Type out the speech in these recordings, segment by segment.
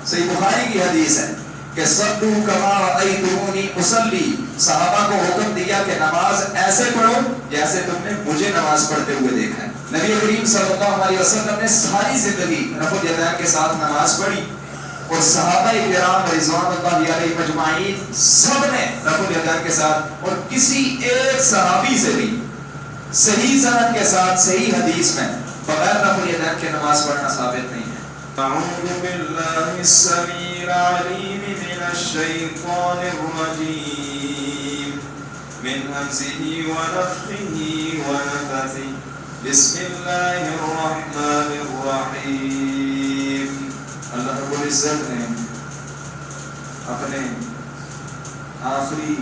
صحیح بخاری کی حدیث ہے کہ صلو کما رأیتمونی اصلی، صحابہ کو حکم دیا کہ نماز ایسے پڑھو جیسے تم نے مجھے نماز پڑھتے ہوئے دیکھا ہے۔ نبی کریم صلی اللہ علیہ وسلم نے ساری زندگی رفع الیدین کے ساتھ نماز پڑھی، اور صحابہ کرام رضوان اللہ علیہ مجمعین سب نے رفع الیدین کے ساتھ، اور کسی ایک صحابی سے بھی صحیح سند کے ساتھ صحیح حدیث میں بغیر رفع الیدین کے نماز پڑھنا ثابت نہیں ہے۔ اعوذ باللہ السمیع العلیم من الشیطان الرجیم من ہمزہ ونفخہ ونفثہ بسم اللہ الرحمن الرحیم۔ اللہ رب العزت نے اپنے آخری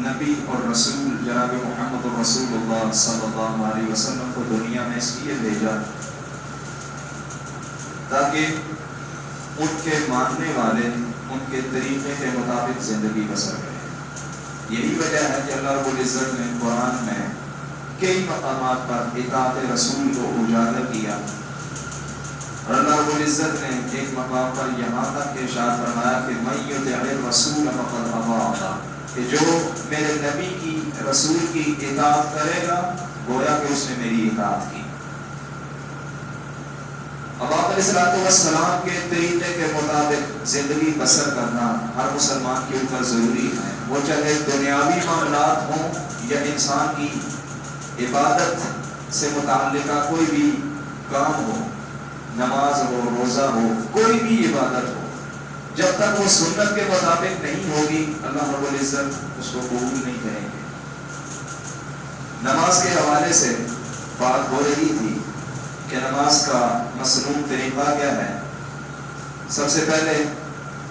نبی اور رسول جناب محمد رسول اللہ صلی اللہ علیہ وسلم کو دنیا میں اس لیے بھیجا تاکہ ان کے ماننے والے ان کے طریقے کے مطابق زندگی بسر کریں۔ یہی وجہ ہے کہ اللہ رب العزت نے قرآن میں کئی مقامات پر اطاعت رسول کو اجاگر کیا، اور اللہ رب العزت نے ایک مقام پر یہاں تک ارشاد فرمایا کہ من یطع الرسول فقد اطاع اللہ، کہ جو میرے نبی کی رسول کی اطاعت کرے گا گویا کہ اس نے میری اطاعت کی۔ اب آپ علیہ السلام کے طریقے کے مطابق زندگی بسر کرنا ہر مسلمان کے اوپر ضروری ہے، وہ چاہے دنیاوی معاملات ہوں یا انسان کی عبادت سے متعلقہ کوئی بھی کام ہو، نماز ہو، روزہ ہو، کوئی بھی عبادت ہو، جب تک وہ سنت کے مطابق نہیں ہوگی اللہ رب العزت اس کو قبول نہیں کریں گے۔ نماز کے حوالے سے بات ہو رہی تھی کہ نماز کا مصنون طریقہ کیا ہے۔ سب سے پہلے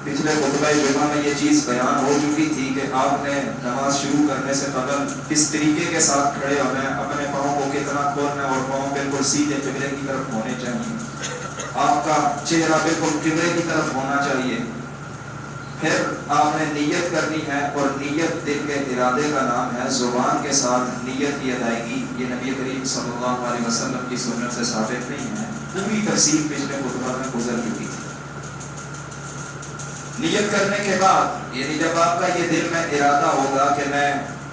پچھلے خطبہ جمعہ میں یہ چیز بیان ہو چکی تھی کہ آپ نے نماز شروع کرنے سے قبل کس طریقے کے ساتھ کھڑے ہونا ہے، اپنے پاؤں کو کتنا کھولنا ہے اور پاؤں بالکل سیدھے قبلے کی طرف ہونے چاہیے، آپ کا چہرہ بالکل قبلے کی طرف ہونا چاہیے۔ پھر آپ نے نیت کرنی ہے، اور نیت دل کے ارادے کا نام ہے، زبان کے ساتھ نیت کی ادائیگی یہ نبی کریم صلی اللہ علیہ وسلم کی سنت سے ثابت نہیں ہے، پوری تفصیل پچھلے خطبہ میں گزر چکی تھی۔ نیت کرنے کے بعد یعنی جب آپ کا یہ دل میں ارادہ ہوگا کہ میں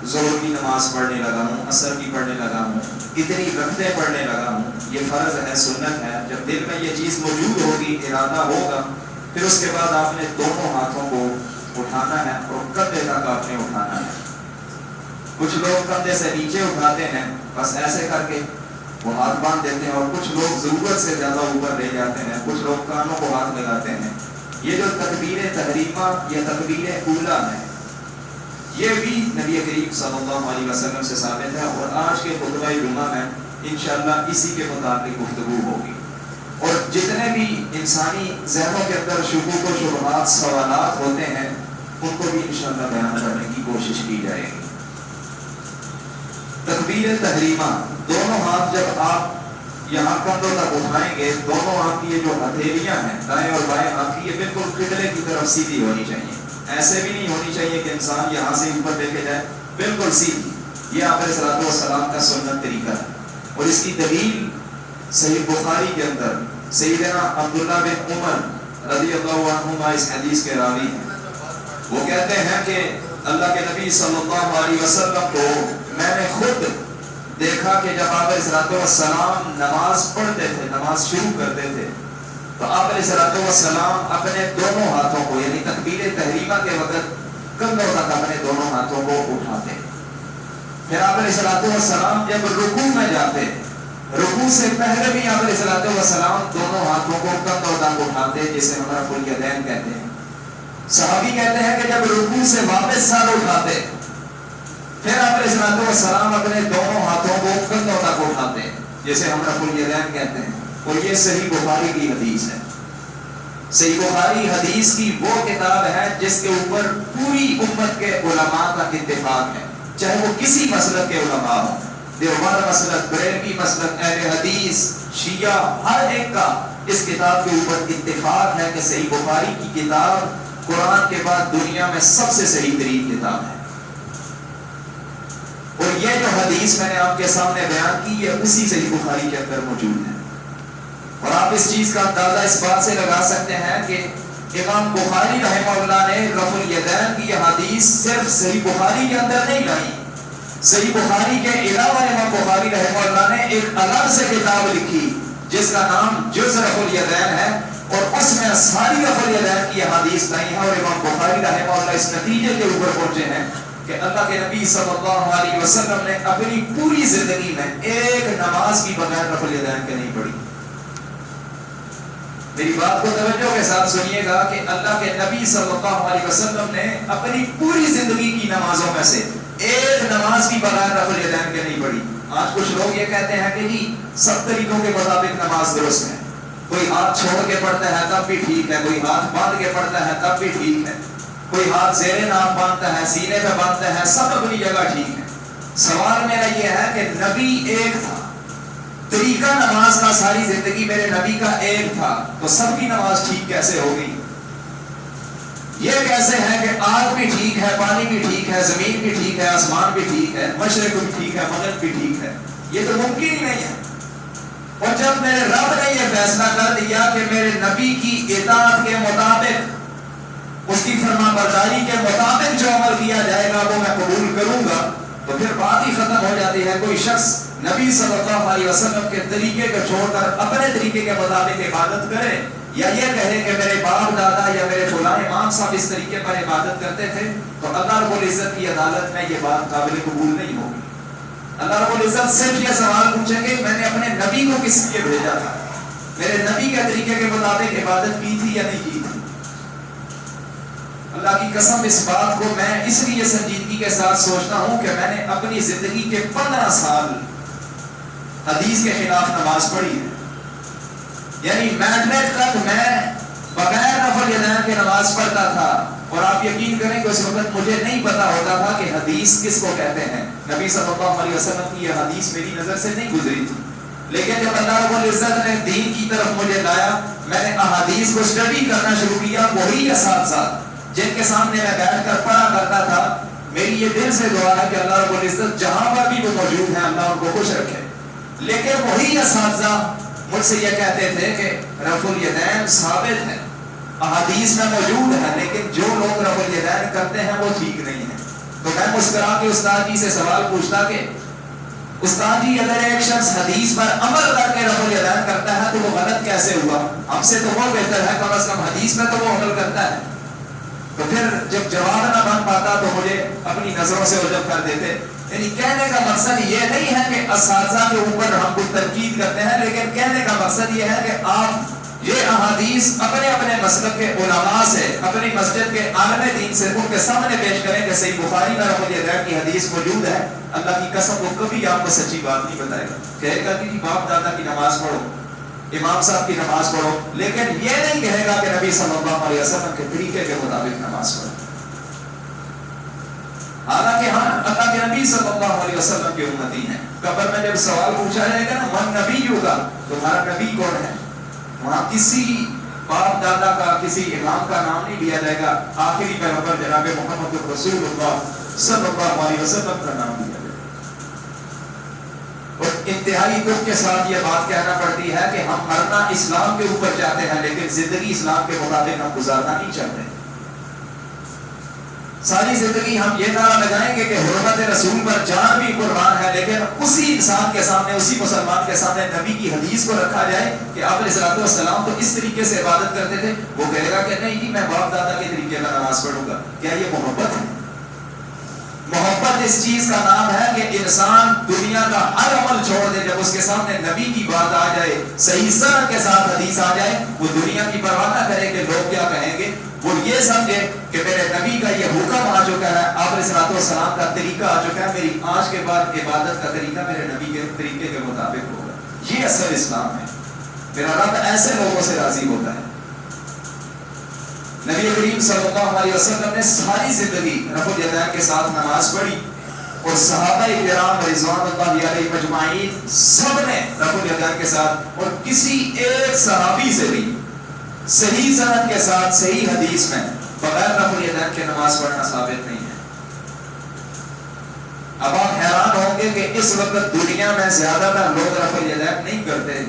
ظہر کی نماز پڑھنے لگا ہوں، عصر کی پڑھنے لگا ہوں، اتنی رکعتیں پڑھنے لگا ہوں، یہ فرض ہے، سنت ہے، جب دل میں یہ چیز موجود ہوگی، ارادہ ہوگا، پھر اس کے بعد آپ نے دونوں ہاتھوں کو اٹھانا ہے اور کندھے تک آپ نے اٹھانا ہے۔ کچھ لوگ کندھے سے نیچے اٹھاتے ہیں، بس ایسے کر کے وہ ہاتھ باندھ دیتے ہیں، اور کچھ لوگ ضرورت سے زیادہ اوپر لے جاتے ہیں، کچھ لوگ کانوں کو ہاتھ لگاتے ہیں۔ یہ جو تکبیر تحریمہ یا تکبیر اولا ہے، یہ بھی نبی کریم صلی اللہ علیہ وسلم سے ثابت ہے، اور آج کے خطبہ جمعہ میں انشاءاللہ اسی کے متعلق گفتگو ہوگی، اور جتنے بھی انسانی ذہنوں کے اندر شکوک و شبہات سوالات ہوتے ہیں ان کو بھی انشاءاللہ بیان کرنے کی کوشش کی جائے گی۔ تکبیر تحریمہ، دونوں ہاتھ جب آپ یہاں کندھوں تک اٹھائیں گے، دونوں ہاتھ کی یہ جو ہتھیلیاں ہیں دائیں اور بائیں ہاتھ کی، یہ بالکل قبلے کی طرف سیدھی ہونی چاہیے، ایسے بھی نہیں ہونی چاہیے کہ انسان یہاں سے اوپر لے کے جائے، بالکل سیدھی۔ یہ آپ علیہ السلام کا سنت طریقہ ہے، اور اس کی دلیل صحیح بخاری کے اندر سیدنا عبداللہ بن عمر رضی اللہ عنہما اس حدیث کے راوی ہیں، وہ کہتے ہیں کہ اللہ کے نبی صلی اللہ علیہ وسلم کو میں نے خود دیکھا کہ جب آپ علیہ السلام نماز پڑھتے تھے، نماز شروع کرتے تھے، تو آپ علیہ السلام اپنے دونوں ہاتھوں کو یعنی تکبیر تحریمہ کے وقت کندھوں تک اپنے دونوں ہاتھوں کو اٹھاتے، پھر آپ علیہ السلام جب رکوع میں جاتے، رکوع سے پہلے بھی آپ علیہ السلام دونوں ہاتھوں کو کندھوں تک اٹھاتے، جسے ہم رفع الیدین کہتے ہیں۔ صحابی کہتے ہیں کہ جب رکوع سے واپس سر اٹھاتے، پھر آپ علیہ السلام اپنے دونوں ہاتھوں کو کندھوں تک اٹھاتے، جسے ہم رفع الیدین کہتے ہیں، اور یہ صحیح بخاری کی حدیث ہے۔ صحیح بخاری حدیث کی وہ کتاب ہے جس کے اوپر پوری امت کے علماء کا اتفاق ہے، چاہے وہ کسی مسلک کے علماء ہوں، دیوبند مسلک، بریلوی مسلک، اہل حدیث، شیعہ، ہر ایک کا اس کتاب کے اوپر اتفاق ہے کہ صحیح بخاری کی کتاب قرآن کے بعد دنیا میں سب سے صحیح ترین کتاب ہے۔ اور یہ جو حدیث میں نے آپ کے سامنے بیان کی، یہ اسی صحیح بخاری کے اندر موجود ہے، اور آپ اس چیز کا اندازہ اس بات سے لگا سکتے ہیں کہ امام بخاری رحمہ اللہ نے رفع الیدین کی یہ حدیث صرف صحیح بخاری کے اندر نہیں لائی، صحیح بخاری کے علاوہ امام بخاری رحمہ اللہ نے ایک الگ سے کتاب لکھی جس کا نام جز رفع الیدین ہے، اور اس میں ساری رفع الیدین کی حدیث لائی ہے، اور امام بخاری رحمہ اللہ اس نتیجے کے اوپر پہنچے ہیں کہ اللہ کے نبی صلی اللہ علیہ وسلم نے اپنی پوری زندگی میں ایک نماز کی بغیر رفع الیدین کے نہیں پڑھی۔ میری بات کو توجہ کے ساتھ سنیے گا کہ اللہ کے نبی صلی اللہ علیہ وسلم نے اپنی پوری زندگی کی نمازوں میں سے ایک نماز کی بغیر رفع الیدین کے نہیں پڑھی۔ آج کچھ لوگ یہ کہتے ہیں کہ جی سب طریقوں کے مطابق نماز درست ہے، کوئی ہاتھ چھوڑ کے پڑھتا ہے تب بھی ٹھیک ہے، کوئی ہاتھ باندھ کے پڑھتا ہے تب بھی ٹھیک ہے، کوئی ہاتھ زیر ناف باندھتا ہے، سینے پہ باندھتا ہے، سب اپنی جگہ ٹھیک ہے۔ سوال میرا یہ ہے کہ نبی ایک تھا، طریقہ نماز کا ساری زندگی میرے نبی کا ایک تھا، تو سب کی نماز ٹھیک کیسے ہو گئی؟ یہ کیسے ہے کہ آگ بھی ٹھیک ہے، پانی بھی ٹھیک ہے، زمین بھی ٹھیک ہے، آسمان بھی ٹھیک ہے، مشرق بھی ٹھیک ہے، مغرب بھی ٹھیک ہے؟ یہ تو ممکن ہی نہیں ہے۔ اور جب میرے رب نے یہ فیصلہ کر دیا کہ میرے نبی کی اطاعت کے مطابق، اس کی فرما برداری کے مطابق جو عمل کیا جائے گا وہ میں قبول کروں گا، تو پھر بات ہی ختم ہو جاتی ہے۔ کوئی شخص نبی صلی اللہ علیہ وسلم کے طریقے کو چھوڑ کر اپنے طریقے کے مطابق عبادت کرے، یا یہ کہے کہ میرے باپ دادا یا میرے فلاں امام صاحب اس طریقے پر عبادت کرتے تھے، تو اللہ رب العزت کی عدالت میں یہ بات قابل قبول نہیں ہوگی۔ اللہ رب العزت صرف یہ سوال پوچھیں گے میں نے اپنے نبی کو کس لیے بھیجا تھا، میرے نبی کے طریقے کے مطابق عبادت کی تھی یا نہیں کی تھی؟ اللہ کی قسم اس بات کو میں اس لیے سنجیدگی کے ساتھ سوچتا ہوں کہ میں نے اپنی زندگی کے 15 سال حدیث کے خلاف نماز پڑھی ہے، یعنی میٹرک تک میں بغیر رفع الیدین کے نماز پڑھتا تھا، اور آپ یقین کریں کہ اس وقت مجھے نہیں پتا ہوتا تھا کہ حدیث کس کو کہتے ہیں۔ نبی صلی اللہ علیہ وسلم کی یہ حدیث میری نظر سے نہیں گزری تھی، لیکن جب اللہ رب العزت نے دین کی طرف مجھے لایا، میں نے احادیث کو اسٹڈی کرنا شروع کیا۔ وہی اساتذہ جن کے سامنے میں بیٹھ کر پڑھا کرتا تھا، میری یہ دل سے دعا ہے کہ اللہ رب العزت جہاں پر بھی وہ موجود ہیں اللہ ان کو خوش رکھے، لیکن وہی اساتذہ مجھ سے یہ کہتے تھے کہ رفع الیدین ثابت ہے، احادیث میں موجود ہے، لیکن جو لوگ رفع الیدین کرتے ہیں وہ ٹھیک نہیں ہے۔ تو میں مسکرا کے استاد جی سے سوال پوچھتا کہ استاد جی اگر ایک شخص حدیث پر عمل کر کے رفع الیدین کرتا ہے تو وہ غلط کیسے ہوا؟ ہم سے تو وہ بہتر ہے، کم از کم حدیث میں تو وہ عمل کرتا ہے۔ تو پھر جب جواب نہ بن پاتا تو مجھے اپنی نظروں سے عجب کر دیتے۔ یعنی کہنے کا مقصد یہ نہیں ہے کہ اساتذہ کے اوپر ہم کچھ تنقید کرتے ہیں، لیکن کہنے کا مقصد یہ ہے کہ آپ یہ احادیث اپنے اپنے مسلک کے علماء سے، اپنی مسجد کے عالم دین سے ان کے سامنے پیش کریں کہ صحیح بخاری میں رفع الیدین کی حدیث موجود ہے۔ اللہ کی قسم وہ کبھی آپ کو سچی بات نہیں بتائے گا، کہے گا کہ باپ دادا کی نماز پڑھو، امام صاحب کی نماز پڑھو، لیکن یہ نہیں کہے گا کہ نبی صلی اللہ علیہ وسلم کے طریقے کے مطابق نماز پڑھو۔ حالانکہ ہاں اللہ کے نبی صلی اللہ علیہ وسلم کے امتی ہیں۔ قبر میں جب سوال پوچھا جائے گا نا من نبی ہوگا، تمہارا نبی کون ہے، وہاں کسی باپ دادا کا، کسی امام کا نام نہیں لیا جائے گا، آخری پیغمبر جناب محمد رسول اللہ صلی اللہ علیہ وسلم کا نام لیا جائے گا۔ اور انتہائی دکھ کے ساتھ یہ بات کہنا پڑتی ہے کہ ہم مرنا اسلام کے اوپر چاہتے ہیں، لیکن زندگی اسلام کے مطابق ہم گزارنا نہیں چاہتے۔ ساری زندگی ہم یہ نعرہ لگائیں گے کہ حرمت رسول پر جان بھی قربان ہے، لیکن اسی انسان کے سامنے، اسی مسلمان کے سامنے نبی کی حدیث کو رکھا جائے کہ آپ علیہ الصلوۃ والسلام تو اس طریقے سے عبادت کرتے تھے، وہ کہے گا کہ نہیں جی میں باپ دادا کے طریقے کا نماز پڑھوں گا۔ کیا یہ محبت ہے؟ محبت اس چیز کا نام ہے کہ انسان دنیا کا ہر عمل چھوڑ دے، جب اس کے سامنے نبی کی بات آ جائے، صحیح سند کے ساتھ حدیث آ جائے، وہ دنیا کی پرواہ نہ کرے کہ لوگ کیا کہیں گے، وہ یہ سمجھے کہ میرے نبی کا یہ حکم آ چکا ہے، آپ علیہ الصلوۃ والسلام کا طریقہ آ چکا ہے، میری آج کے بعد عبادت کا طریقہ میرے نبی کے طریقے کے مطابق ہوگا۔ یہ اصل اسلام ہے۔ میرا رب ایسے لوگوں سے راضی ہوتا ہے۔ نبی کریم صلی اللہ علیہ وسلم نے ساری زندگی رفع الیدین کے ساتھ نماز پڑھی، اور صحابہ کرام رضوان اللہ علیہ مجمعین سب نے رفع الیدین کے ساتھ، اور کسی ایک صحابی سے بھی صحیح سند کے ساتھ صحیح حدیث میں بغیر رفع الیدین کے نماز پڑھنا ثابت نہیں ہے۔ اب آپ حیران ہوں گے کہ اس وقت دنیا میں زیادہ تر لوگ رفع الیدین نہیں کرتے،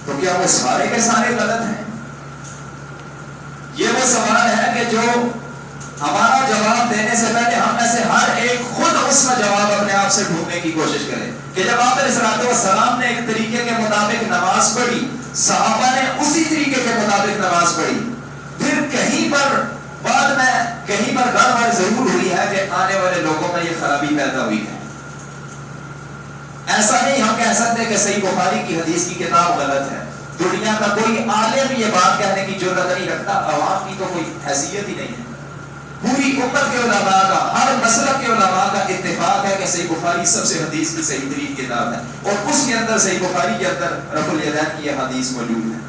تو کیا وہ سارے کے سارے غلط ہیں؟ کہ جو ہمارا جواب دینے سے پہلے ہم میں سے ہر ایک خود اس کا جواب اپنے آپ سے ڈھونڈنے کی کوشش کرے کہ جب آپ علیہ السلام نے ایک طریقے کے مطابق نماز پڑھی، صحابہ نے اسی طریقے کے مطابق نماز پڑھی، پھر کہیں پر بعد میں کہیں پر گڑبڑ ضرور ہوئی ہے کہ آنے والے لوگوں میں یہ خرابی پیدا ہوئی ہے. ایسا نہیں ہم کہہ سکتے کہ صحیح بخاری کی حدیث کی کتاب غلط ہے. دنیا کا کوئی عالم یہ بات کہنے کی جرات نہیں رکھتا، عوام کی تو کوئی حیثیت ہی نہیں ہے. پوری امت کے علماء کا، ہر مسلک کے علماء کا اتفاق ہے کہ صحیح بخاری سب سے حدیث کی صحیح ترین کتاب ہے، اور اس کے اندر صحیح بخاری کے اندر رفع الیدین کی حدیث موجود ہے.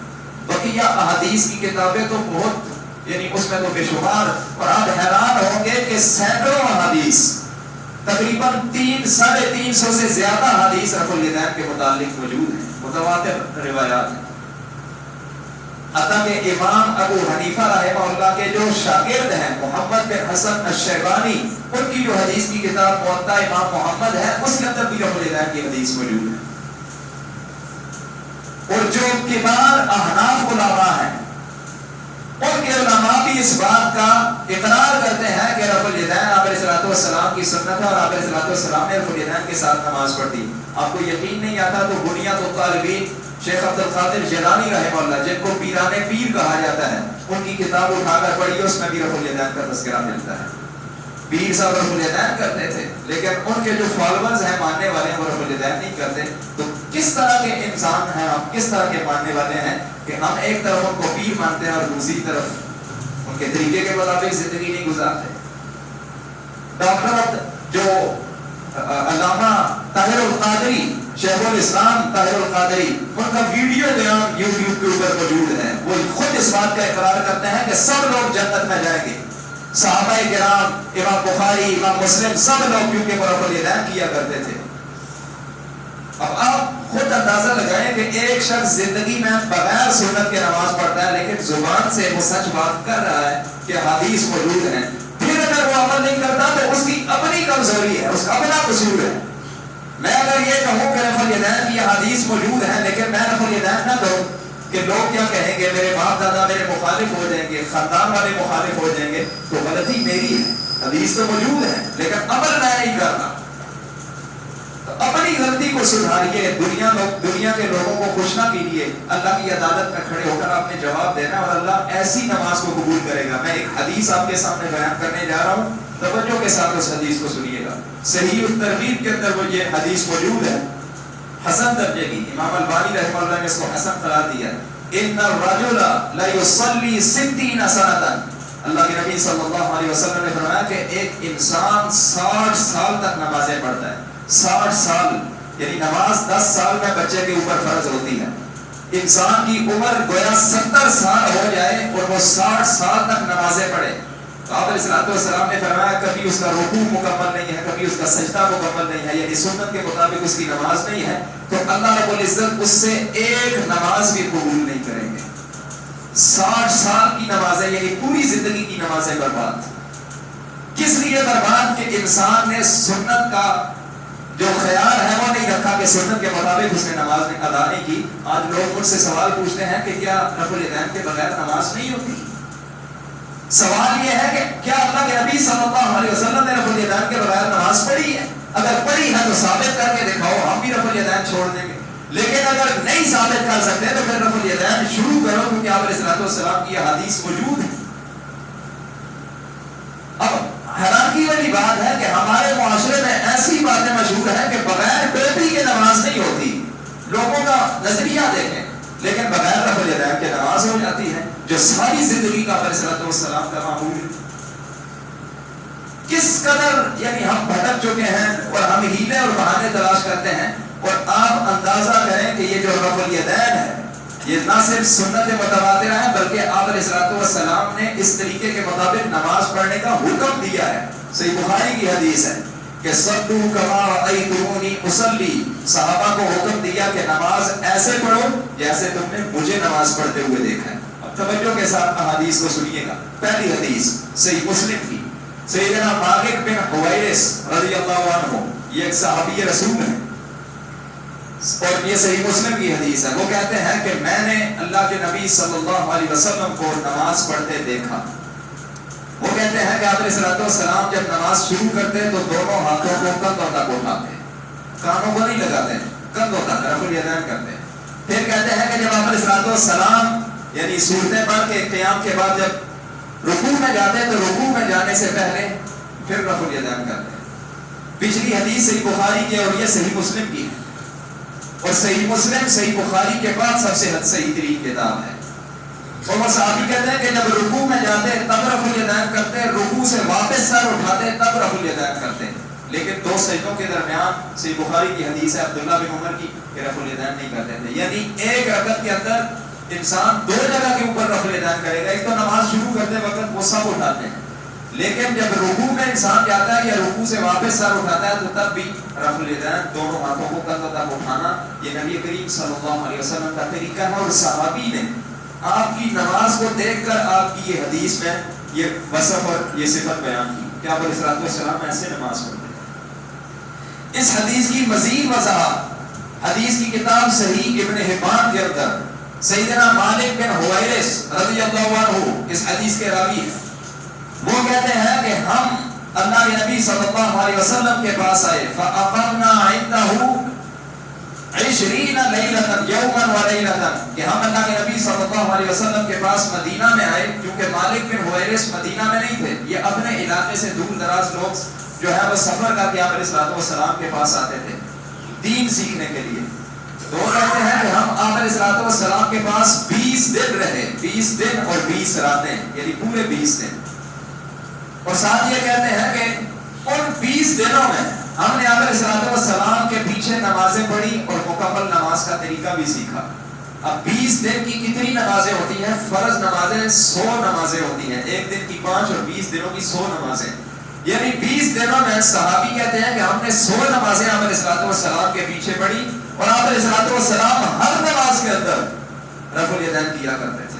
بقیہ احادیث کی کتابیں تو بہت، یعنی اس میں تو بے شمار، اور آپ حیران ہوں گے کہ سینکڑوں احادیث، تقریباً 300-350 سے زیادہ حدیث رفع الیدین کے متعلق موجود ہیں، متواتر روایات ہیں. حتیٰ کہ امام ابو حنیفہ رحمہ اللہ کے جو شاگرد ہیں محمد بن حسن الشیبانی، ان کی جو حدیث کی کتاب موطا امام محمد ہے، اس کے اندر بھی رفع الیدین کی حدیث موجود ہے. اور جو کبار احناف علماء ہیں، ان کے علماء بھی اس بات کا اقرار کرتے ہیں کہ رفع الیدین آپ علیہ السلام کی سنت ہے، اور آپ علیہ السلام نے رفع الیدین کے ساتھ نماز پڑھی. آپ کو یقین نہیں آتا تو بنیاد الطالبین شیخ عبد القادر جیلانی رحمہ اللہ، جن کو پیران پیر کہا جاتا ہے، ان کی کتاب اٹھا کر پڑھی، اس میں بھی رفع الیدین کا تذکرہ ملتا ہے. پیر صاحب رفع الیدین کرتے تھے، لیکن ان کے جو فالوورز ہیں، ماننے والے ہیں، وہ رفع الیدین نہیں کرتے. تو کس طرح کے انسان ہیں ہم، کس طرح کے ماننے والے ہیں کہ ہم ایک طرف ان کو پیر مانتے ہیں اور دوسری طرف ان کے طریقے کے مطابق زندگی نہیں گزارتے. ڈاکٹر جو علامہ طاہر القادری، شیخ الاسلام طاہر القادری، ان کا ویڈیو بیان یوٹیوب کے اوپر موجود ہے. وہ خود اس بات کا اقرار کرتے ہیں کہ سب لوگ جنت میں جائیں گے. صحابہ کرام، امام بخاری، امام مسلم، سب لوگ کیونکہ وہ رفع الیدین کیا کرتے تھے. اب آپ خود اندازہ لگائیں کہ ایک شخص زندگی میں بغیر سنت کے نماز پڑھتا ہے، لیکن زبان سے وہ سچ بات کر رہا ہے کہ حدیث موجود ہے، پھر اگر وہ عمل نہیں کرتا تو اس کی اپنی کمزوری ہے، اس کا اپنا قصور ہے. میں اگر یہ کہوں کہ رفع الیدین کی حدیث موجود ہے، لیکن میں رفع الیدین نہ کروں کہ لوگ کیا کہیں گے، میرے باپ دادا میرے مخالف ہو جائیں گے، خاندان والے مخالف ہو جائیں گے، تو غلطی میری ہے. حدیث تو موجود ہے لیکن عمل میں نہیں کرتا. تو اپنی غلطی کو سدھاریے. دنیا کے لوگوں کو خوش نہ کیجیے. اللہ کی عدالت میں کھڑے ہو کر آپ نے جواب دینا، اور اللہ ایسی نماز کو قبول کرے گا. میں ایک حدیث آپ کے سامنے بیان کرنے جا رہا ہوں، توجہ کے ساتھ اس حدیث کو سنیے گا. صحیح الترغیب کے اندر وہ یہ حدیث موجود ہے، حسن درجے کی. امام البانی رحمہ اللہ نے اس کو حسن قرار دیا. ان الرجل لا يصلي 60 سنة، اللہ کے نبی صلی اللہ علیہ وسلم نے فرمایا کہ ایک انسان 60 سال تک نمازیں پڑھتا ہے. 60 سال یعنی نماز 10 سال میں بچے کے اوپر فرض ہوتی ہے. انسان کی عمر گویا 70 سال ہو جائے اور وہ 60 سال تک نمازیں پڑھے. تو آپ علیہ السلام نے فرمایا کبھی اس کا رکوع مکمل نہیں ہے، کبھی اس کا سجدہ مکمل نہیں ہے، یعنی سنت کے مطابق اس کی نماز نہیں ہے، تو اللہ رب العزت اس سے ایک نماز بھی قبول نہیں کریں گے. 60 سال کی نمازیں یعنی پوری زندگی کی نمازیں برباد. کس لیے برباد؟ کہ انسان نے سنت کا جو خیال ہے وہ نہیں رکھا، کہ سنت کے مطابق اس نے نماز ادا نہیں کی. آج لوگ مجھ سے سوال پوچھتے ہیں کہ کیا رفع الیدین کے بغیر نماز نہیں ہوتی؟ سوال یہ ہے کہ کیا اللہ کے نبی صلی اللہ علیہ وسلم نے رفع الیدین کے بغیر نماز پڑھی ہے؟ اگر پڑھی ہے تو ثابت کر کے دکھاؤ، ہم بھی رفع الیدین چھوڑ دیں گے. لیکن اگر نہیں ثابت کر سکتے تو پھر رفع الیدین شروع کرو، کیونکہ آپ علیہ السلام کی حدیث موجود ہے. اب حیرانی والی بات ہے کہ ہمارے معاشرے میں ایسی باتیں مشہور ہیں کہ بغیر ٹوپی کے نماز نہیں ہوتی. لوگوں کا نظریہ دیکھیں، لیکن بغیر رفع الیدین کے نماز ہو جاتی ہے، جو ساری زندگی کا علیہ السلام کا معمول ہے. کس قدر یعنی ہم بھٹک چکے ہیں اور ہم ہیلے اور بہانے تلاش کرتے ہیں. اور آپ اندازہ کریں کہ یہ جو رفع الیدین ہے یہ نہ صرف سنت متواترہ ہے، بلکہ آپ علیہ السلام نے اس طریقے کے مطابق نماز پڑھنے کا حکم دیا ہے. صحیح بخاری کی حدیث ہے کہ صلو کما رأیتمونی اصلی. صحابہ کو حکم دیا کہ نماز ایسے پڑھو جیسے تم نے مجھے نماز پڑھتے ہوئے دیکھا ہے. اب توجہ کے ساتھ احادیث کو سنیے گا. پہلی حدیث صحیح مسلم کی، سیدنا مالک بن حویرث رضی اللہ عنہ، یہ ایک صحابی رسول ہے اور یہ صحیح مسلم کی حدیث ہے. وہ کہتے ہیں کہ میں نے اللہ کے نبی صلی اللہ علیہ وسلم کو نماز پڑھتے دیکھا. وہ کہتے ہیں کہ آپ علیہ السلام جب نماز شروع کرتے ہیں تو دونوں ہاتھوں کو کندھوں تک اٹھاتے ہیں، کانوں کو نہیں لگاتے ہیں، کندھوں تک رفع الیدین کرتے ہیں۔ پھر کہتے ہیں کہ جب آپ علیہ السلام یعنی صورتیں پڑھ کے قیام کے بعد جب رکوع میں جاتے ہیں تو رکوع میں جانے سے پہلے پھر رفع الیدین کرتے ہیں۔ پچھلی حدیث صحیح بخاری کی اور یہ صحیح مسلم کی ہے، اور صحیح مسلم صحیح بخاری کے بعد سب سے صحیح ترین کتاب ہے۔ اور وہ صحابی کہتے ہیں کہ جب رکوع میں جاتے ہیں تب رفع الیدین کرتے ہیں، رکوع سے واپس سر اٹھاتے ہیں تب رفع الیدین کرتے ہیں، لیکن دو سجدوں کے درمیان صحیح بخاری کی حدیث ہے عبداللہ بن عمر کی کہ رفع الیدین نہیں کرتے تھے، یعنی ایک رکعت کے اندر انسان دو جگہ کے اوپر رفع الیدین کرے گا۔ ایک تو نماز شروع کرتے وقت وہ سب اٹھاتے ہیں، لیکن جب رکوع میں انسان جاتا ہے یا رکوع سے واپس سر اٹھاتا ہے تو تب بھی رفع الیدین، دونوں ہاتھوں کو کندھوں تک اٹھانا، یہ نبی کریم صلی اللہ علیہ وسلم کا طریقہ ہے۔ اور صحابی نے آپ کی نماز کو دیکھ کر آپ کی یہ حدیث میں یہ وصف اور یہ صفت بیان کی کہ آپ علیہ السلام ایسے نماز پڑھتے ہیں۔ اس حدیث کی مزید وضاحت حدیث کی کتاب صحیح ابن حبان کے اندر سیدنا مالک بن حویرث رضی اللہ عنہ اس حدیث کے راوی ہیں، وہ کہتے ہیں کہ ہم اللہ کے نبی صلی اللہ علیہ وسلم کے پاس آئے، فَأَقَمْنَا عِنْدَهُ 20 لیلۃ یوما ولیلۃ، کہ ہم اللہ کے نبی صلی اللہ علیہ وسلم کے پاس مدینہ میں آئے، کیونکہ مالک بن حویرث مدینہ میں نہیں تھے، یہ اپنے علاقے سے دور دراز لوگ جو ہے وہ سفر کر کے آپ علیہ السلام کے پاس آتے تھے دین سیکھنے کے لیے۔ تو وہ کہتے ہیں کہ ہم آپ علیہ السلام کے پاس 20 دن رہے، 20 دن اور 20 راتیں، یعنی پورے 20 دن۔ اور ساتھ یہ کہتے ہیں کہ ان 20 دنوں میں ہم نے آپ علیہ السلام کے پیچھے نمازیں پڑھی اور مکمل نماز کا طریقہ بھی سیکھا۔ اب 20 دن کی کتنی نمازیں ہوتی ہیں؟ فرض نمازیں 100 نمازیں ہوتی ہیں، ایک دن کی 5 اور 20 دنوں کی 100 نمازیں، یعنی 20 دنوں میں صحابی کہتے ہیں کہ ہم نے 100 نمازیں آپ علیہ السلام کے پیچھے پڑھی، اور آپ علیہ السلام ہر نماز کے اندر رفع الیدین کیا کرتے تھے۔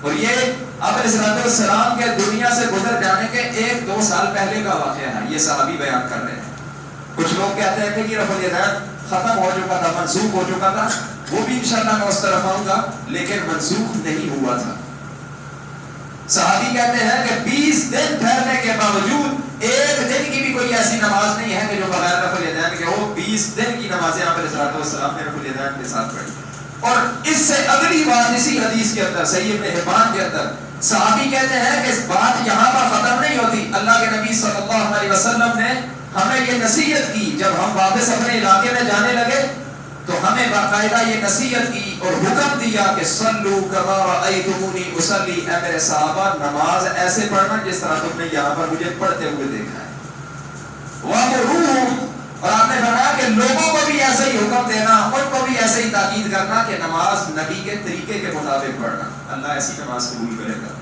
اور یہ آپ علیہ السلام کے دنیا سے گزر جانے کے 1-2 سال پہلے کا واقعہ ہے، یہ صحابی بیان کر رہے ہیں۔ کچھ لوگ کہتے ہیں کہ یہ رفع الیدین ختم ہو چکا تھا، منسوخ ہو چکا تھا، وہ بھی انشاءاللہ میں اس طرف آؤں گا، لیکن منسوخ نہیں ہوا تھا۔ صحابی کہتے ہیں کہ 20 دن ٹھہرنے کے باوجود ایک دن کی بھی کوئی ایسی نماز نہیں ہے کہ جو بغیر رفع الیدین کے ہو۔ 20 دن کی نمازیں آپ علیہ السلام نے رفع الیدین کے ساتھ پڑھی۔ اور اس سے اگلی بات اسی حدیث کے اندر صحیح ابن حبان کے اندر صحابی کہتے ہیں کہ اس بات یہاں پر ختم نہیں ہوتی، اللہ کے نبی صلی اللہ علیہ وسلم نے ہمیں یہ نصیحت کی، جب ہم واپس اپنے علاقے میں جانے لگے تو ہمیں باقاعدہ یہ نصیحت کی اور حکم دیا کہ صلو کما رأیتمونی اصلی، اے میرے صحابہ نماز ایسے پڑھنا جس طرح تم نے یہاں پر مجھے پڑھتے ہوئے دیکھا ہے۔ وَمُرُوهُمْ، اور آپ نے فرمایا کہ لوگوں کو بھی ایسے ہی حکم دینا، ان کو بھی ایسے ہی تاکید کرنا کہ نماز نبی کے طریقے کے مطابق پڑھنا، اللہ ایسی نماز قبول کرے گا۔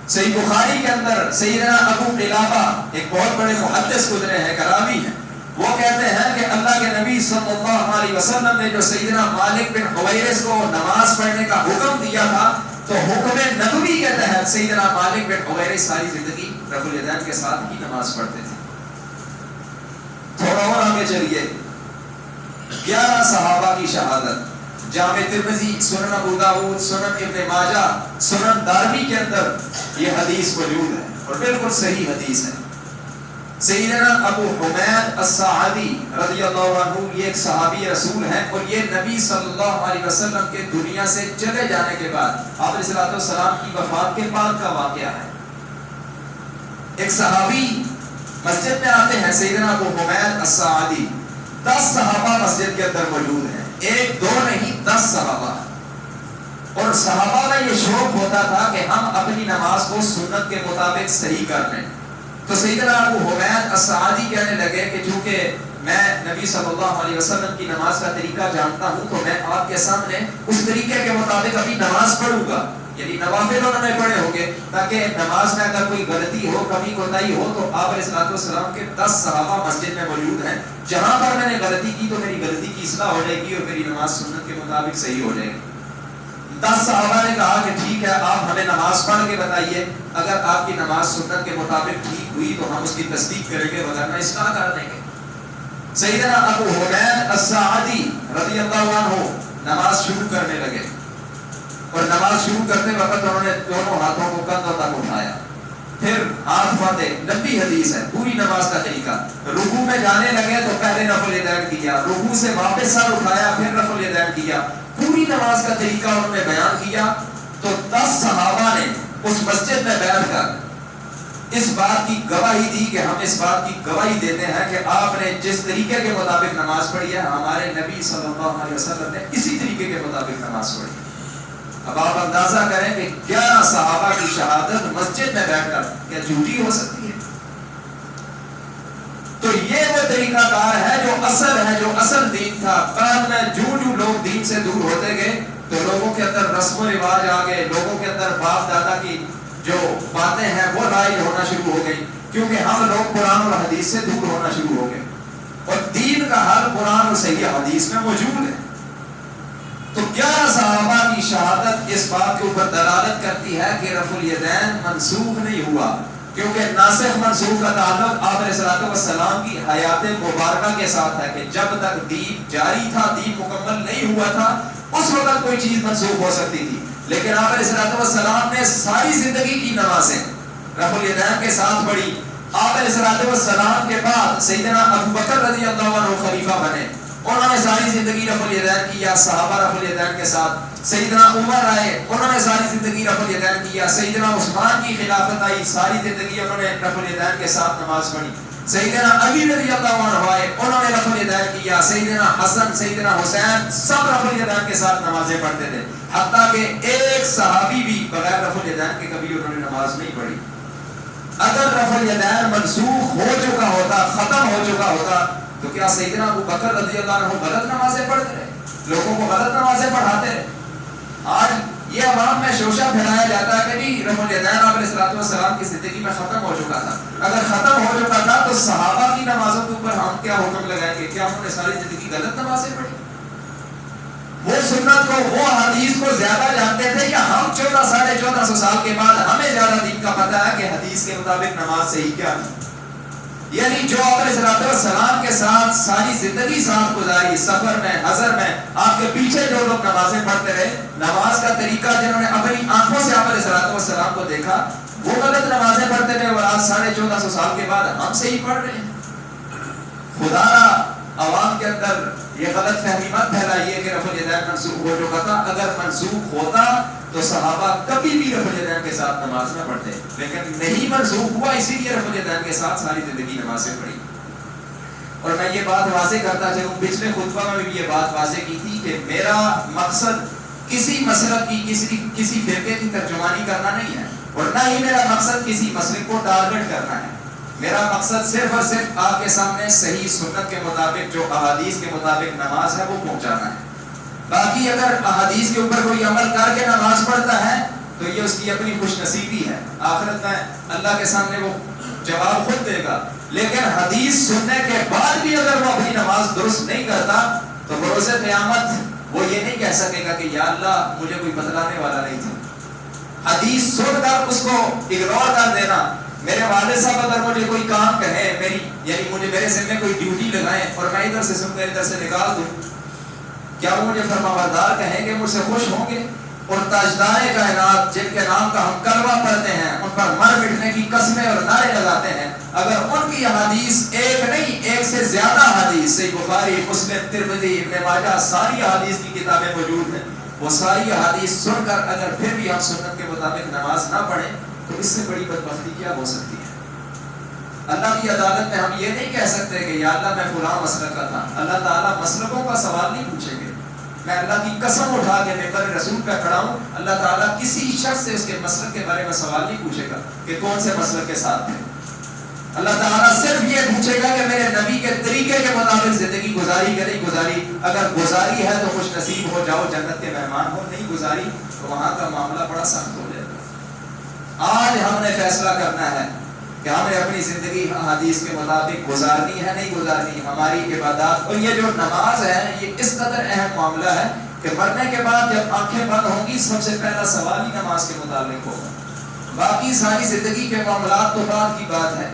صحیح بخاری کے اندر سیدنا ابو قلابہ ایک بہت بڑے محدث گزرے ہیں، کراوی ہیں، وہ کہتے ہیں کہ اللہ کے نبی صلی اللہ علیہ وسلم نے جو سیدنا مالک بن حویرث کو نماز پڑھنے کا حکم دیا تھا تو حکم نبوی کے تحت سیدنا مالک بن حویرث ساری زندگی رفع الیدین کے ساتھ ہی نماز پڑھتے تھے۔ تھوڑا اور آگے چلیے، 11 صحابہ کی شہادت، جامع ترمذی، سنن ابو داؤد، سنن ابن ماجہ، سنن دارمی کے اندر یہ حدیث موجود ہے اور بالکل صحیح حدیث ہے۔ سیدنا ابو حمید الساعدی رضی اللہ عنہ یہ ایک صحابی رسول ہیں، اور یہ نبی صلی اللہ علیہ وسلم کے دنیا سے چلے جانے کے بعد آپ علیہ السلام کی وفات کے بعد کا واقعہ ہے۔ ایک صحابی مسجد میں آتے ہیں، سیدنا ابو حمید الساعدی، 10 صحابہ مسجد کے اندر موجود ہیں، 1-2 نہیں 10 صحابہ، اور صحابہ کا یہ شوق ہوتا تھا کہ ہم اپنی نماز کو سنت کے مطابق صحیح کر لیں۔ تو سیدنا ابو حمید الساعدی کہنے لگے کہ چونکہ میں نبی صلی اللہ علیہ وسلم کی نماز کا طریقہ جانتا ہوں تو میں آپ کے سامنے اس طریقے کے مطابق ابھی نماز پڑھوں گا، یعنی نوافل انہوں نے پڑھے ہوں گے تاکہ نماز میں اگر کوئی غلطی ہو، کمی کوتاہی ہو تو آپ علیہ السلام کے 10 صحابہ مسجد میں موجود ہیں، جہاں پر میں نے غلطی کی تو میری غلطی کی اصلاح ہو جائے گی اور میری نماز سنت کے مطابق صحیح ہو جائے گی۔ 10 صحابہ نے کہا کہ ٹھیک ہے، آپ ہمیں نماز پڑھ کے بتائیے، اگر آپ کی نماز سنت کے مطابق ٹھیک ہوئی تو ہم اس کی تصدیق کریں گے، ورنہ اصلاح کر دیں گے۔ سیدنا ابو حمید الساعدی رضی اللہ عنہ نماز شروع کرنے لگے، اور نماز شروع کرتے وقت انہوں نے دونوں ہاتھوں کو کندھوں تک اٹھایا، پھر ہاتھ باندھے، لمبی حدیث ہے، پوری نماز کا طریقہ. رکوع میں جانے لگے تو پہلے رفع الیدین کیا، رکوع سے واپس سر اٹھایا، پھر رفع الیدین کیا. پوری نماز کا طریقہ انہوں نے بیان کیا. تو 10 صحابہ نے اس مسجد میں بیٹھ کر اس بات کی گواہی دی کہ ہم اس بات کی گواہی دیتے ہیں کہ آپ نے جس طریقے کے مطابق نماز پڑھی ہے، ہمارے نبی صلی اللہ علیہ وسلم نے اسی طریقے کے مطابق نماز پڑھی. اب آپ اندازہ کریں کہ 11 صحابہ کی شہادت مسجد میں بیٹھ کر کیا جھوٹی ہو سکتی ہے؟ تو یہ وہ طریقہ کار ہے جو اصل دین تھا. بعد میں جو لوگ دین سے دور ہوتے گئے تو لوگوں کے اندر رسم و رواج آ گئے، لوگوں کے اندر باپ دادا کی جو باتیں ہیں وہ رائج ہونا شروع ہو گئی، کیونکہ ہم لوگ قرآن اور حدیث سے دور ہونا شروع ہو گئے. اور دین کا حل قرآن اور صحیح حدیث میں موجود ہے. تو 11 صحابہ کی شہادت اس بات کے اوپر دلالت کرتی ہے کہ رفع الیدین منسوخ نہیں ہوا، کیونکہ ناسخ منسوخ کا تعلق آپ علیہ السلام کی حیات مبارکہ کے ساتھ ہے کہ جب تک دین جاری تھا، دین مکمل نہیں ہوا تھا، اس وقت کوئی چیز منسوخ ہو سکتی تھی. لیکن آپ علیہ السلام نے ساری زندگی کی نمازیں رفع الیدین کے ساتھ پڑھی. آپ علیہ السلام کے بعد سیدنا ابو بکر رضی اللہ عنہ خلیفہ بنے، انہوں نے ساری زندگی رفع الیدین کیا، صحابہ رفع الیدین کے ساتھ. سیدنا عمر آئے، انہوں نے ساری زندگی رفع الیدین کیا. سیدنا عثمان کی خلافت آئی، ساری زندگی انہوں نے رفع الیدین کے ساتھ نماز پڑھی. سیدنا علی رضی اللہ عنہ آئے، انہوں نے رفع الیدین کیا. سیدنا حسن، سیدنا حسین سب رفع الیدین کے ساتھ نمازیں پڑھتے تھے، حتیٰ کہ ایک صحابی بھی بغیر رفع الیدین کے کبھی انہوں نے نماز نہیں پڑھی. اگر رفع الیدین منسوخ ہو چکا ہوتا، ختم ہو چکا ہوتا، تو کیا سیدنا ابو بکر رضی اللہ عنہ غلط نمازیں پڑھتے رہے، لوگوں کو غلط نمازیں پڑھاتے رہے؟ آج یہ عوام میں شوشہ پھیلایا جاتا ہے کہ جی رفع الیدین آپ علیہ السلام کی زندگی میں ختم ہو چکا تھا. اگر ختم ہو چکا تھا تو صحابہ کی نمازوں کے اوپر ہم کیا حکم لگائیں گے؟ کیا انہوں نے ساری زندگی غلط نمازیں پڑھی؟ وہ سنت کو، وہ حدیث کو زیادہ جانتے تھے یا ہم 1400 سال کے بعد ہمیں زیادہ دین کا پتہ ہے کہ حدیث کے مطابق نماز صحیح کیا ہے؟ یعنی جو آپ علیہ السلام کے ساتھ ساری زندگی ساتھ گزاری، سفر میں، حضر میں، آپ کے پیچھے جو لوگ نمازیں پڑھتے رہے، نماز کا طریقہ جنہوں نے اپنی آنکھوں سے آپ علیہ السلام کو دیکھا، وہ غلط نمازیں پڑھتے رہے، اور آج 1450 سال کے بعد ہم صحیح پڑھ رہے ہیں. خدا را عوام کے اندر یہ غلط فہمی مت پھیلائیے کہ رفع الیدین منسوخ ہو چکا تھا. اگر منسوخ ہوتا تو صحابہ کبھی بھی رفع الیدین کے ساتھ نماز نہ پڑھتے، لیکن نہیں منسوخ ہوا، اسی لیے رفع الیدین کے ساتھ ساری زندگی نمازیں پڑھی. اور میں یہ بات واضح کرتا چلوں، پچھلے خطبہ میں بھی یہ بات واضح کی تھی کہ میرا مقصد کسی مسلک کی، کسی فرقے کی ترجمانی کرنا نہیں ہے، اور نہ ہی میرا مقصد کسی مسلک کو ٹارگٹ کرنا ہے. میرا مقصد صرف اور صرف آپ کے سامنے صحیح سنت کے مطابق، جو احادیث کے مطابق نماز ہے، وہ پہنچانا ہے. باقی اگر احادیث کے اوپر کوئی عمل کر کے نماز پڑھتا ہے تو یہ اس کی اپنی خوش نصیبی ہے، آخرت میں اللہ کے سامنے وہ جواب خود دے گا. لیکن حدیث سننے کے بعد بھی اگر وہ اپنی نماز درست نہیں کرتا تو بروز قیامت وہ یہ نہیں کہہ سکے گا کہ یا اللہ مجھے کوئی بتلانے والا نہیں تھا. حدیث سن کر اس کو اگنور کر دینا، میرے والد صاحب اگر مجھے کوئی کام کہے، یعنی مجھے میرے ذمہ کوئی ڈیوٹی لگائیں اور میں ادھر سے سن کر ادھر سے نکال دوں، کیا وہ مجھے فرمانبردار کہیں گے، مجھ سے خوش ہوں گے؟ اور تاجدار کائنات جن کے نام کا ہم کلمہ پڑھتے ہیں، ان پر مر مٹنے کی قسمیں اور نعرے لگاتے ہیں، اگر ان کی حدیث ایک نہیں، ایک سے زیادہ حدیث، صحیح بخاری، مسلم، ترمذی، ابن ماجہ، ساری حدیث کی کتابیں موجود ہیں، وہ ساری حدیث سن کر اگر پھر بھی ہم سنت کے مطابق نماز نہ پڑھیں تو اس سے بڑی بدبختی کیا ہو سکتی ہے؟ اللہ کی عدالت میں ہم یہ نہیں کہہ سکتے کہ یا اللہ میں فلاں مسلک کا تھا. اللہ تعالیٰ مسلکوں کا سوال نہیں پوچھیں گے. میں اللہ کی قسم اٹھا کے ممبر رسول پہ کھڑا ہوں، اللہ تعالیٰ کسی شخص سے اس کے مسلک کے بارے میں سوال نہیں پوچھے گا کہ کون سے مسلک کے ساتھ تھے. اللہ تعالیٰ صرف یہ پوچھے گا کہ میرے نبی کے طریقے کے مطابق زندگی گزاری کہ نہیں گزاری. اگر گزاری ہے تو خوش نصیب ہو جاؤ، جنت کے مہمان ہو. نہیں گزاری تو وہاں کا معاملہ بڑا سخت ہو جائے گا. آج ہم نے فیصلہ کرنا ہے کہ ہمیں اپنی زندگی حدیث کے مطابق گزارنی ہے نہیں گزارنی. ہماری عبادات اور یہ جو نماز ہے یہ اس قدر اہم معاملہ ہے کہ مرنے کے بعد جب آنکھیں بند ہوں گی سب سے پہلا سوال ہی نماز کے متعلق ہوگا. باقی ساری زندگی کے معاملات تو بعد کی بات ہے.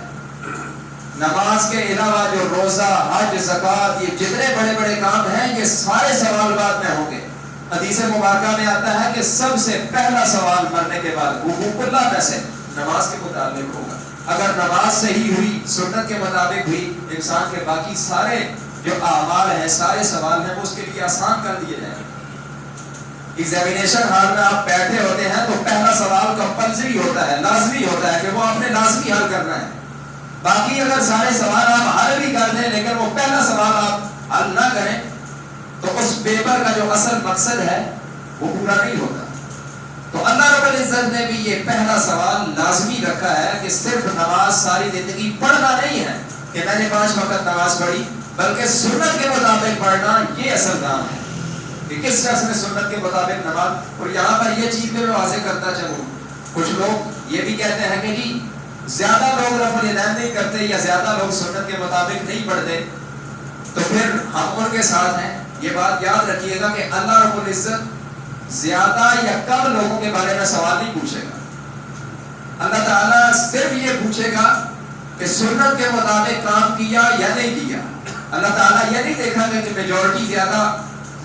نماز کے علاوہ جو روزہ، حج، زکوٰۃ، یہ جتنے بڑے بڑے کام ہیں یہ سارے سوال بعد میں ہوں گے. حدیث مبارکہ میں آتا ہے کہ سب سے پہلا سوال مرنے کے بعد حقوق اللہ میں سے نماز کے متعلق ہوگا. اگر نماز صحیح ہوئی، سنت کے مطابق ہوئی، انسان کے باقی سارے جو اعمال ہیں، سارے سوال ہیں، وہ اس کے لیے آسان کر دیے جائیں گے. ایگزامینیشن ہال میں آپ بیٹھے ہوتے ہیں تو پہلا سوال کمپلسری ہوتا ہے، لازمی ہوتا ہے کہ وہ آپ نے لازمی حل کرنا ہے. باقی اگر سارے سوال آپ حل بھی کر دیں لیکن وہ پہلا سوال آپ حل نہ کریں تو اس پیپر کا جو اصل مقصد ہے وہ پورا نہیں ہوتا. تو اللہ رب العزت نے بھی یہ پہلا سوال لازمی رکھا ہے کہ صرف نماز ساری زندگی پڑھنا نہیں ہے کہ میں نے 5 وقت نماز پڑھی، بلکہ سنت کے مطابق پڑھنا یہ اصل کام ہے کہ کس شخص نے سنت کے مطابق نماز. اور یہاں پر یہ چیز میں واضح کرتا چلوں، کچھ لوگ یہ بھی کہتے ہیں کہ جی زیادہ لوگ رفع الیدین نہیں کرتے یا زیادہ لوگ سنت کے مطابق نہیں پڑھتے تو پھر ہم ان کے ساتھ ہیں. یہ بات یاد رکھیے گا کہ اللہ رب العزت زیادہ یا کم لوگوں کے بارے میں سوال نہیں پوچھے گا. اللہ تعالیٰ صرف یہ پوچھے گا کہ سنت کے مطابق کام کیا یا نہیں کیا. اللہ تعالیٰ یہ نہیں دیکھا گا کہ میجورٹی زیادہ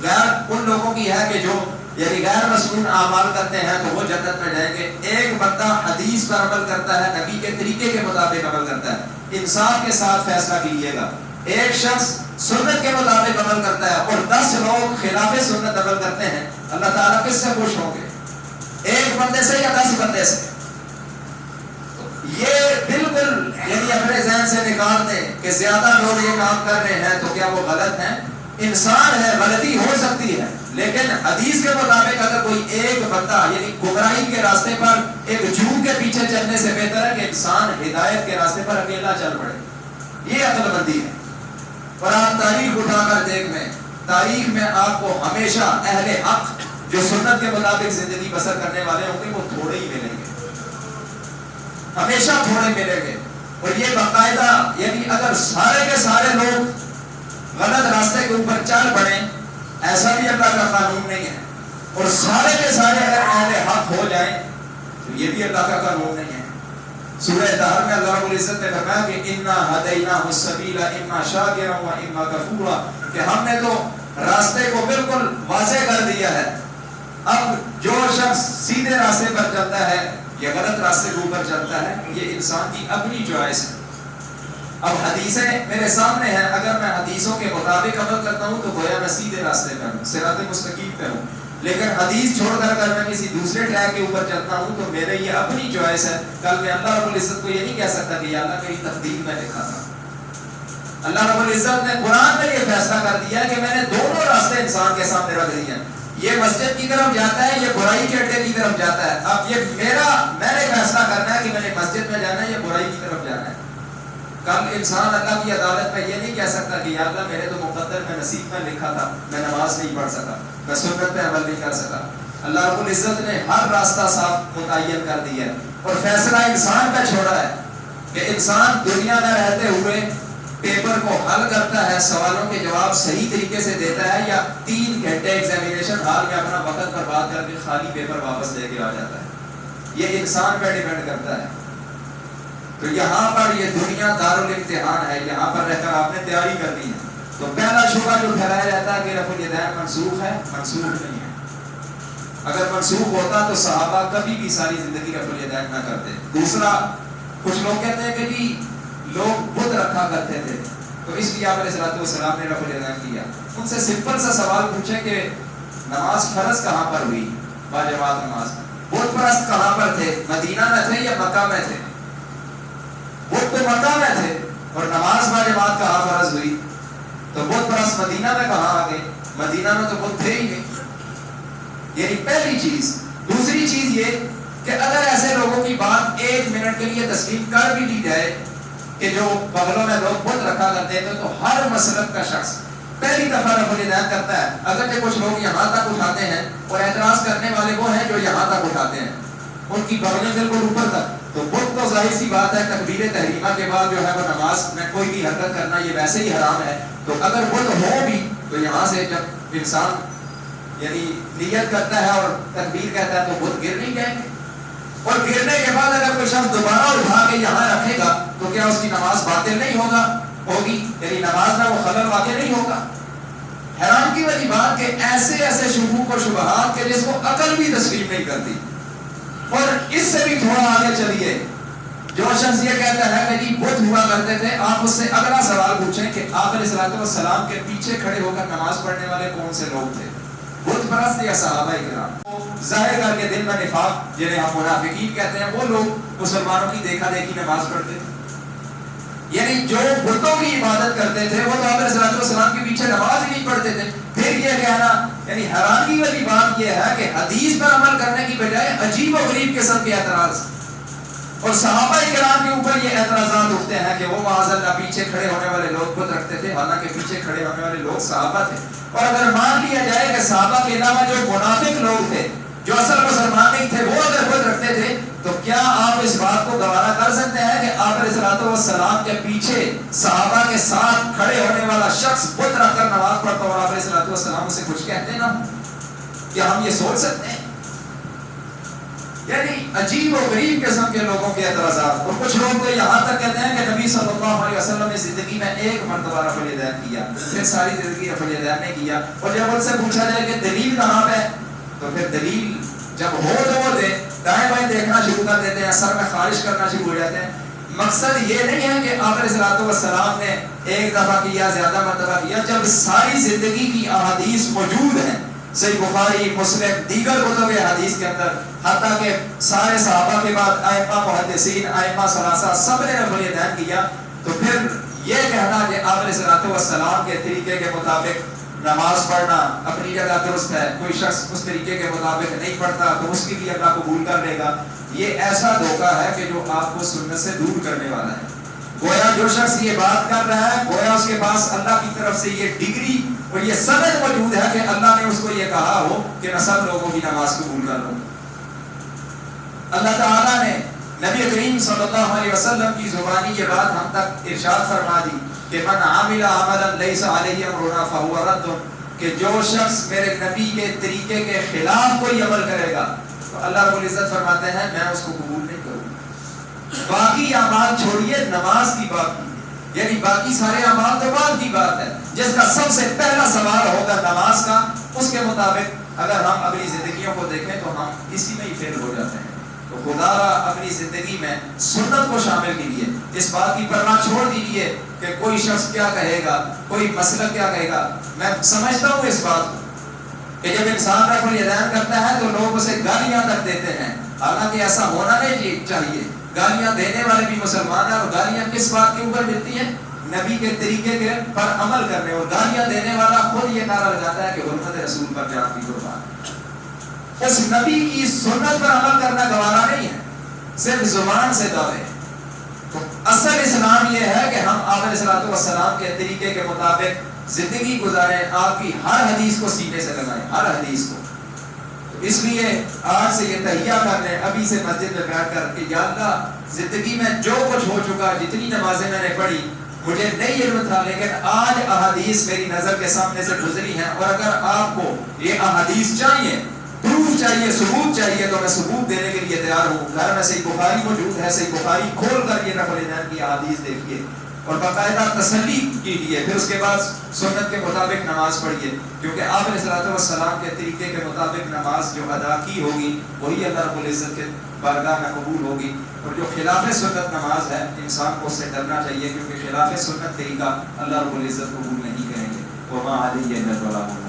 غیر ان لوگوں کی ہے کہ جو یعنی غیر مسنون اعمال کرتے ہیں تو وہ جنت میں جائیں گے. ایک بندہ حدیث پر عمل کرتا ہے، نبی کے طریقے کے مطابق عمل کرتا ہے. انصاف کے ساتھ فیصلہ کیجیے گا. ایک شخص سنت کے مطابق عمل کرتا ہے اور 10 لوگ خلاف سنت عمل کرتے ہیں، اللہ تعالیٰ کس سے خوش ہوں گے؟ ایک بندے سے یا 10 بندے سے؟ یہ بالکل یعنی اپنے ذہن سے نکال دیں کہ زیادہ لوگ یہ کام کر رہے ہیں تو کیا وہ غلط ہیں؟ انسان ہے، غلطی ہو سکتی ہے، لیکن حدیث کے مطابق اگر کوئی ایک بندہ یعنی گمراہی کے راستے پر ایک جھوٹ کے پیچھے چلنے سے بہتر ہے کہ انسان ہدایت کے راستے پر اکیلا چل پڑے. یہ عقل مندی ہے. اور آپ تاریخ اٹھا کر دیکھ لیں، تاریخ میں آپ کو ہمیشہ اہل حق جو سنت کے مطابق زندگی بسر کرنے والے ہوں گے وہ تھوڑے ہی ملیں گے، ہمیشہ تھوڑے ملیں گے. اور یہ باقاعدہ یعنی اگر سارے کے سارے لوگ غلط راستے کے اوپر چل پڑیں، ایسا بھی اللہ کا قانون نہیں ہے. اور سارے کے سارے اگر اہل حق ہو جائیں تو یہ بھی اللہ کا قانون نہیں ہے. سورہ دہر میں اللہ رب العزت نے فرمایا کہ انا ہدیناہ السبیل اما شاکرا و اما کفورا، کہ ہم نے تو راستے کو بالکل واضح کر دیا ہے. اب جو شخص سیدھے راستے پر چلتا ہے یا غلط راستے کے اوپر چلتا ہے یہ انسان کی اپنی چوائس ہے. اب حدیثیں میرے سامنے ہیں، اگر میں حدیثوں کے مطابق عمل کرتا ہوں تو گویا میں سیدھے راستے پر ہوں، صراط مستقیم پہ ہوں. لیکن حدیث چھوڑ کر اگر میں کسی دوسرے ٹریک کے اوپر چلتا ہوں تو میرے یہ اپنی چوائس ہے. کل میں اللہ رب العزت کو یہ نہیں کہہ سکتا کہ یا اللہ میری تقدیر میں لکھا تھا. اللہ رب العزت نے قرآن میں یہ فیصلہ کر دیا کہ میں نے دونوں راستے انسان کے سامنے رکھ دیے ہیں. یہ مسجد کی طرف جاتا ہے، یہ برائی کے اڈے کی طرف جاتا ہے. اب یہ میں نے فیصلہ کرنا ہے کہ میں نے مسجد میں جانا ہے یا برائی کی طرف جانا ہے. کل انسان اللہ کی عدالت میں یہ نہیں کہہ سکتا کہ یا اللہ میرے تو مقدر میں نصیب میں لکھا تھا، میں نماز نہیں پڑھ سکا، میں سنت پہ عمل نہیں کر سکا. اللہ رب العزت نے ہر راستہ صاف متعین کر دیا ہے اور فیصلہ انسان پہ چھوڑا ہے کہ انسان دنیا میں رہتے ہوئے پیپر کو حل کرتا ہے، سوالوں کے جواب صحیح طریقے سے دیتا ہے یا 3 گھنٹے ایگزامینیشن ہال میں اپنا وقت برباد کر کے خالی پیپر واپس لے کے آ جاتا ہے. یہ انسان پہ ڈیپینڈ کرتا ہے. تو یہاں پر یہ دنیا دارالامتحان ہے، یہاں پر رہ کر آپ نے تیاری کرنی ہے. تو پہلا شبہ جو ٹھہرایا جاتا ہے کہ رفع الیدین منسوخ ہے، منسوخ نہیں ہے. اگر منسوخ ہوتا تو صحابہ کبھی بھی ساری زندگی رفع الیدین نہ کرتے. دوسرا، کچھ لوگ کہتے ہیں کہ جی لوگ بت رکھا کرتے تھے تو اس لیے آپ علیہ السلام نے رفع الیدین کیا. ان سے سمپل سا سوال پوچھیں کہ نماز فرض کہاں پر ہوئی؟ باجماعت نماز. بت پرست کہاں پر تھے؟ مدینہ میں تھے یا مکہ میں تھے؟ بت تو مکہ میں تھے اور نماز باجماعت کہاں فرض ہوئی؟ تو بت پرست مدینہ میں کہاں آ گئے؟ مدینہ میں تو بت تھے ہی نہیں. یعنی پہلی چیز. دوسری چیز یہ کہ اگر ایسے لوگوں کی بات 1 منٹ کے لیے تسلیم کر بھی لی جائے کہ جو بغلوں میں لوگ بت رکھا کرتے تھے تو ہر مسلک کا شخص پہلی دفعہ رفع الیدین کرتا ہے. اگرچہ کچھ لوگ یہاں تک اٹھاتے ہیں اور اعتراض کرنے والے وہ ہیں جو یہاں تک اٹھاتے ہیں، ان کی بغلیں بالکل اوپر تک. تو بت تو ظاہر سی بات ہے تکبیر تحریمہ کے بعد جو ہے وہ نماز میں کوئی بھی حرکت کرنا یہ ویسے ہی حرام ہے. تو اگر بت ہو بھی تو یہاں سے جب انسان یعنی نیت کرتا ہے اور تکبیر کہتا ہے تو بت گر نہیں جائیں گے. اور گرنے کے بعد اگر کوئی شخص دوبارہ اٹھا کے یہاں رکھے گا تو کیا اس کی نماز باطل نہیں ہوگی؟ یعنی نماز میں وہ خلل واقع نہیں ہوگا. حیران کی والی بات کہ ایسے شکوک و شبہات کے جس کو عقل بھی تسلیم نہیں کرتی. اور اس سے بھی بھی تھوڑا آگے چلیے، جو شخص یہ کہتا ہے کہ جی بت ہوا کرتے تھے، آپ اس سے اگلا سوال پوچھیں کہ آپ علیہ الصلوۃ والسلام کے پیچھے کھڑے ہو کر نماز پڑھنے والے کون سے لوگ تھے؟ بت پرست یا صحابہ کرام؟ ظاہر کر کے دل میں نفاق جنہیں ہم منافقین کہتے ہیں، وہ لوگ مسلمانوں کی دیکھا دیکھی نماز پڑھتے تھے، یعنی جو بتوں کی عبادت کرتے تھے وہ تو آپ علیہ الصلوۃ والسلام کے پیچھے نماز ہی نہیں پڑھتے تھے۔ پھر یہ کہنا، یعنی حیرانگی والی بات یہ ہے کہ حدیث پر عمل کرنے کی بجائے عجیب و غریب قسم کے اعتراض، اور صحابہ کرام کے اوپر یہ اعتراضات اٹھتے ہیں کہ وہ معاذ اللہ پیچھے کھڑے ہونے والے لوگ بت رکھتے تھے، حالانکہ پیچھے کھڑے ہونے والے لوگ صحابہ تھے۔ اور اگر مان لیا جائے کہ صحابہ کے علاوہ جو منافق لوگ تھے، جو اصل مسلمان نہیں تھے، وہ اگر بت رکھتے تھے، تو کیا آپ اس بات کو گوارا کر سکتے ہیں کہ آپ علیہ الصلوۃ والسلام کے پیچھے صحابہ کے ساتھ کھڑے ہونے والا شخص بت رکھ کر نماز پڑھتا اور آپ علیہ الصلوۃ والسلام اسے کچھ کہتے نا؟ کیا ہم یہ سوچ سکتے ہیں؟ یعنی عجیب و غریب قسم کے لوگوں کے اعتراضات۔ اور کچھ لوگ تو یہاں تک کہتے ہیں کہ نبی صلی اللہ علیہ وسلم نے زندگی میں ایک مرتبہ رفع الیدین کیا، پھر ساری زندگی رفع الیدین نے کیا، اور جب ان سے پوچھا جائے کہ دلیل کہاں پہ، تو پھر دلیل جب ہو تو وہ دے، دائیں بائیں دیکھنا شروع کر دیتے ہیں، سر میں خارش کرنا شروع ہو جاتے ہیں۔ مقصد یہ نہیں ہے کہ آپ علیہ الصلوۃ والسلام نے ایک دفعہ کیا، زیادہ مرتبہ کیا، جب ساری زندگی کی احادیث موجود ہیں، صحیح بخاری، مسلم، دیگر کتب حدیث کے اندر، حتیٰ کہ سارے صحابہ کے بعد ائمہ محدثین، ائمہ ثلاثہ سب نے رفع الیدین کیا، تو پھر یہ کہنا کہ آپ علیہ الصلوۃ والسلام کے طریقے کے مطابق نماز پڑھنا اپنی جگہ درست ہے، کوئی شخص اس طریقے کے مطابق نہیں پڑھتا تو اس کی بھی اللہ قبول کر لے گا، یہ ایسا دھوکہ ہے کہ جو آپ کو سنت سے دور کرنے والا ہے۔ گویا جو شخص یہ بات کر رہا ہے، گویا اس کے پاس اللہ کی طرف سے یہ ڈگری اور یہ سند موجود ہے کہ اللہ نے اس کو یہ کہا ہو کہ میں سب لوگوں کی نماز قبول کر لوں۔ اللہ تعالیٰ نے نبی کریم صلی اللہ علیہ وسلم کی زبانی یہ بات ہم تک ارشاد فرما دی کہ من عامل عملا لیس علیہ امرنا فہو رد، کہ جو شخص میرے نبی کے طریقے کے خلاف کوئی عمل کرے گا تو اللہ رب العزت فرماتے ہیں میں اس کو قبول نہیں کروں گا۔ باقی اعمال چھوڑیے، نماز کی بات کی، یعنی باقی سارے اعمال تو بعد کی بات ہے، جس کا سب سے پہلا سوال ہوگا نماز کا، اس کے مطابق اگر ہم اپنی زندگیوں کو دیکھیں تو ہم اسی میں ہی فیل ہو جاتے ہیں۔ تو خدا را اپنی زندگی میں سنت کو شامل کیجیے، اس بات کی پرواہ چھوڑ دیجیے کہ کوئی شخص کیا کہے گا، کوئی مسلک کیا کہے گا۔ میں سمجھتا ہوں اس بات کو کہ جب انسان رفع الیدین کرتا ہے تو لوگ اسے گالیاں تک دیتے ہیں، حالانکہ ایسا ہونا نہیں چاہیے۔ گالیاں دینے والے بھی مسلمان ہیں، اور گالیاں کس بات کے اوپر ملتی ہیں؟ نبی کے طریقے کے پر عمل کرنے، اور گالیاں دینے والا خود یہ نعرہ لگاتا ہے کہ حرمت رسول پر جان کی قربان۔ اس نبی کی سنت پر عمل کرنا گوارا نہیں ہے، صرف زبان سے دعوے۔ تو اصل اسلام یہ ہے کہ ہم آپ علیہ الصلوۃ والسلام کے طریقے کے مطابق زندگی گزاریں، آپ کی ہر حدیث کو سینے سے لگائیں، ہر حدیث کو۔ تو اس لیے آج سے یہ تہیہ کر لیں، ابھی سے مسجد میں بیٹھ کر کہ یا اللہ زندگی میں جو کچھ ہو چکا، جتنی نمازیں میں نے پڑھی مجھے نہیں علم تھا، لیکن آج احادیث میری نظر کے سامنے سے گزری ہیں، اور اگر آپ کو یہ احادیث چاہیے، پروف چاہیے، ثبوت چاہیے، تو میں ثبوت دینے کے لیے تیار ہوں۔ گھر میں صحیح بخاری موجود ہے، صحیح بخاری کھول کر یہ رفع الیدین کی احادیث دیکھیے اور باقاعدہ تسلی کیجیے، پھر اس کے بعد سنت کے مطابق نماز پڑھیے، کیونکہ آپ علیہ الصلوۃ والسلام کے طریقے کے مطابق نماز جو ادا کی ہوگی وہی اللہ رب العزت کے بارگاہ میں قبول ہوگی، اور جو خلاف سنت نماز ہے انسان کو اس سے ڈرنا چاہیے، کیونکہ خلاف سنت طریقہ اللہ رب العزت قبول نہیں کریں گے۔ وما علیہ الا البلاغ۔